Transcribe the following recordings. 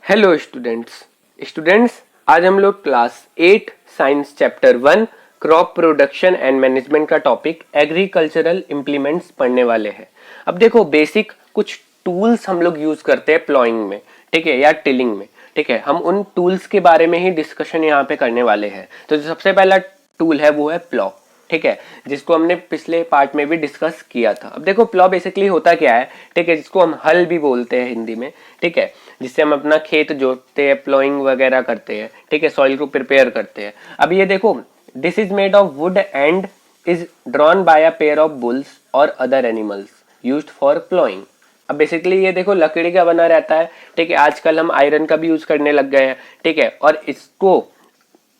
Hello students आज हम लोग class 8 science chapter 1 crop production and management का टॉपिक एग्रीकल्चरल इम्प्लीमेंट्स पढ़ने वाले हैं। अब देखो बेसिक कुछ टूल्स हम लोग यूज करते हैं प्लॉइंग में, ठीक है, या टिलिंग में, ठीक है। हम उन टूल्स के बारे में ही डिस्कशन यहाँ पे करने वाले हैं। तो जो सबसे पहला टूल है वो है प्लॉ, ठीक है, जिसको हमने पिछले पार्ट में भी डिस्कस किया था। अब देखो प्लॉ बेसिकली होता क्या है, ठीक है, जिसको हम हल भी बोलते हैं हिंदी में, ठीक है, जिससे हम अपना खेत जोतते हैं, प्लॉइंग वगैरह करते हैं, ठीक है, सॉइल को प्रिपेयर करते हैं। अब ये देखो, this is made of wood and is drawn by a pair of bulls और other animals used for ploughing. अब बेसिकली ये देखो लकड़ी का बना रहता है, ठीक है। आजकल हम आयरन का भी यूज करने लग गए हैं, ठीक है, और इसको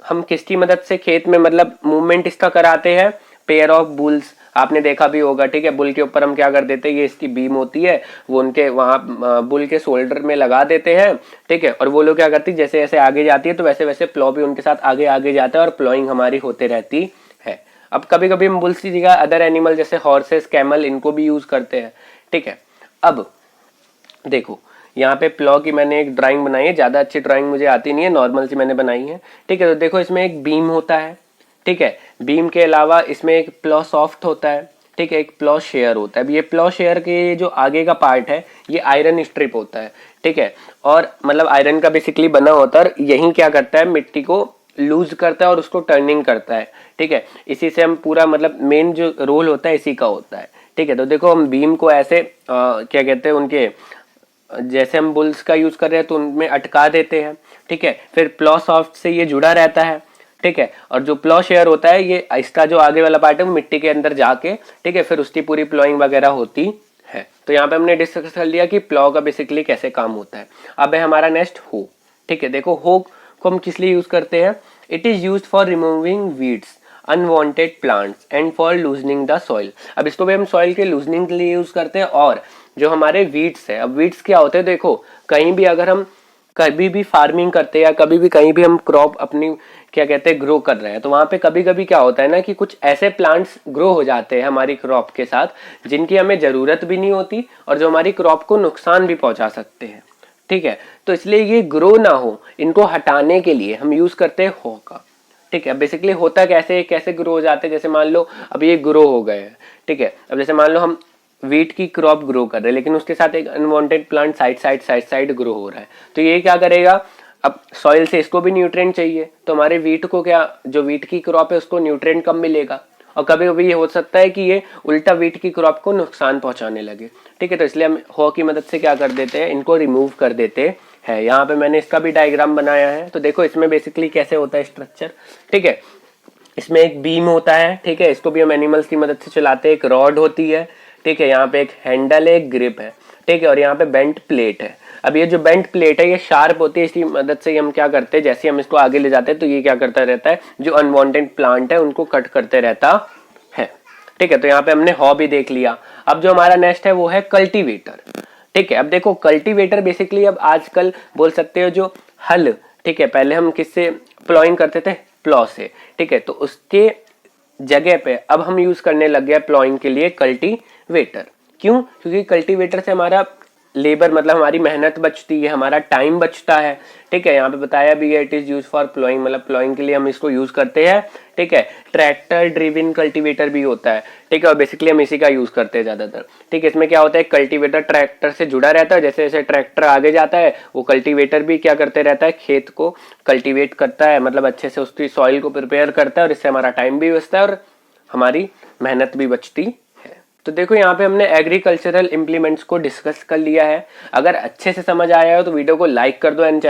हम किसकी मदद से खेत में मतलब मूवमेंट इसका कराते हैं, पेयर ऑफ बुल्स, आपने देखा भी होगा, ठीक है। बुल के ऊपर हम क्या कर देते हैं, ये इसकी बीम होती है, वो उनके वहां बुल के शोल्डर में लगा देते हैं, ठीक है, और वो लोग क्या करती है, जैसे जैसे आगे जाती है तो वैसे वैसे प्लॉ भी उनके साथ आगे आगे जाता है और प्लॉइंग हमारी होते रहती है। अब कभी कभी हम बुल्स की जगह अदर एनिमल जैसे हॉर्सेस, कैमल, इनको भी यूज करते हैं, ठीक है। अब देखो यहाँ पे प्लॉ की मैंने एक ड्राइंग बनाई है, ज्यादा अच्छी ड्राइंग मुझे आती नहीं है, नॉर्मल सी मैंने बनाई है, ठीक है। तो देखो इसमें एक बीम होता है, ठीक है, बीम के अलावा इसमें एक प्लॉ सॉफ्ट होता है, ठीक है, एक प्लॉ शेयर होता है। अब ये प्लॉ शेयर के जो आगे का पार्ट है ये आयरन स्ट्रिप होता है, ठीक है, और मतलब आयरन का बेसिकली बना होता है, और यही क्या करता है, मिट्टी को लूज करता है और उसको टर्निंग करता है, ठीक है। इसी से हम पूरा मतलब मेन जो रोल होता है इसी का होता है, ठीक है। तो देखो हम बीम को ऐसे क्या कहते हैं, उनके जैसे हम बुल्स का यूज कर रहे हैं तो उनमें अटका देते हैं, ठीक है। फिर प्लॉ सॉफ्ट से ये जुड़ा रहता है, ठीक है, और जो प्लॉ शेयर होता है ये इसका जो आगे वाला पार्ट है वो मिट्टी के अंदर जाके, ठीक है, फिर उसकी पूरी प्लॉइंग वगैरह होती है। तो यहाँ पे हमने डिस्कस कर लिया कि प्लॉ का बेसिकली कैसे काम होता है। अब है हमारा नेक्स्ट हो, ठीक है। देखो हो को हम किस लिए यूज करते हैं, it is use for removing weeds, unwanted plants and for loosening the soil. अब इसको भी हम सॉइल के लूजनिंग के लिए यूज करते हैं। और जो हमारे वीड्स है, अब वीड्स क्या होते हैं, देखो कहीं भी अगर हम कभी भी फार्मिंग करते हैं या कभी भी कहीं भी हम क्रॉप अपनी क्या कहते हैं ग्रो कर रहे हैं, तो वहां पे कभी कभी क्या होता है ना कि कुछ ऐसे प्लांट्स ग्रो हो जाते हैं हमारी क्रॉप के साथ जिनकी हमें जरूरत भी नहीं होती और जो हमारी क्रॉप को नुकसान भी पहुंचा सकते हैं, ठीक है। तो इसलिए ये ग्रो ना हो, इनको हटाने के लिए हम यूज करते हैं हो का, ठीक है। बेसिकली होता कैसे कैसे ग्रो हो जाते हैं, जैसे मान लो अब ये ग्रो हो गए हैं, ठीक है। अब जैसे मान लो हम वीट की क्रॉप ग्रो कर रहे हैं लेकिन उसके साथ एक अनवांटेड प्लांट साइड ग्रो हो रहा है, तो ये क्या करेगा, अब सॉइल से इसको भी न्यूट्रिएंट चाहिए, तो हमारे वीट को क्या, जो वीट की क्रॉप है उसको न्यूट्रिएंट कम मिलेगा, और कभी कभी ये हो सकता है कि ये उल्टा वीट की क्रॉप को नुकसान पहुंचाने लगे, ठीक है। तो इसलिए हम हो की मदद से क्या कर देते हैं, इनको रिमूव कर देते हैं। यहाँ पे मैंने इसका भी डायग्राम बनाया है। तो देखो इसमें बेसिकली कैसे होता है स्ट्रक्चर, ठीक है। इसमें एक बीम होता है, ठीक है, इसको भी हम एनिमल्स की मदद से चलाते हैं। एक रॉड होती है, ठीक है, यहाँ पे एक हैंडल है, एक ग्रिप है, ठीक है, और यहाँ पे बेंट प्लेट है। अब ये जो बेंट प्लेट है ये शार्प होती है, इसकी मदद से हम क्या करते हैं, जैसे हम इसको आगे ले जाते हैं तो ये क्या करता रहता है, जो अनवांटेड प्लांट है उनको कट करते रहता है, ठीक है। तो यहाँ पे हमने हॉ भी देख लिया। अब जो हमारा नेक्स्ट है वो है कल्टीवेटर, ठीक है। अब देखो कल्टीवेटर बेसिकली अब आजकल बोल सकते हो जो हल, ठीक है, पहले हम किससे प्लॉइंग करते थे, प्लॉ से, ठीक है, तो उसके जगह पे अब हम यूज करने लग गए प्लॉइंग के लिए कल्टीवेटर। क्यों, क्योंकि कल्टीवेटर से हमारा लेबर मतलब हमारी मेहनत बचती है, हमारा टाइम बचता है, ठीक है। यहाँ पे बताया भी है it is use for ploughing, मतलब प्लॉइंग के लिए हम इसको यूज करते हैं, ठीक है। ट्रैक्टर ड्रिवन कल्टीवेटर भी होता है, ठीक है, और बेसिकली हम इसी का यूज करते हैं ज्यादातर, ठीक है। इसमें क्या होता है, कल्टीवेटर ट्रैक्टर से जुड़ा रहता है, जैसे जैसे ट्रैक्टर आगे जाता है वो कल्टीवेटर भी क्या करते रहता है, खेत को कल्टीवेट करता है, मतलब अच्छे से उसकी सॉइल को प्रिपेयर करता है, और इससे हमारा टाइम भी बचता है और हमारी मेहनत भी बचती है। तो देखो यहाँ पे हमने एग्रीकल्चरल इंप्लीमेंट्स को डिस्कस कर लिया है। अगर अच्छे से समझ आया हो तो वीडियो को लाइक कर दो एंड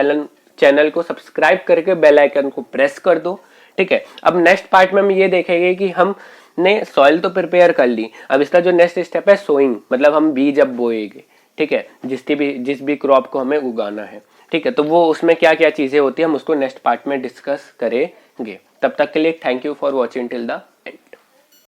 चैनल को सब्सक्राइब करके बेल आइकन को प्रेस कर दो, ठीक है। अब नेक्स्ट पार्ट में हम ये देखेंगे कि हमने सॉइल तो प्रिपेयर कर ली, अब इसका जो नेक्स्ट स्टेप है सोइंग, मतलब हम बीज अब बोएंगे, ठीक है, जिस भी क्रॉप को हमें उगाना है, ठीक है। तो वो उसमें क्या क्या चीजें होती है हम उसको नेक्स्ट पार्ट में डिस्कस करेंगे। तब तक के लिए thank you for watching till the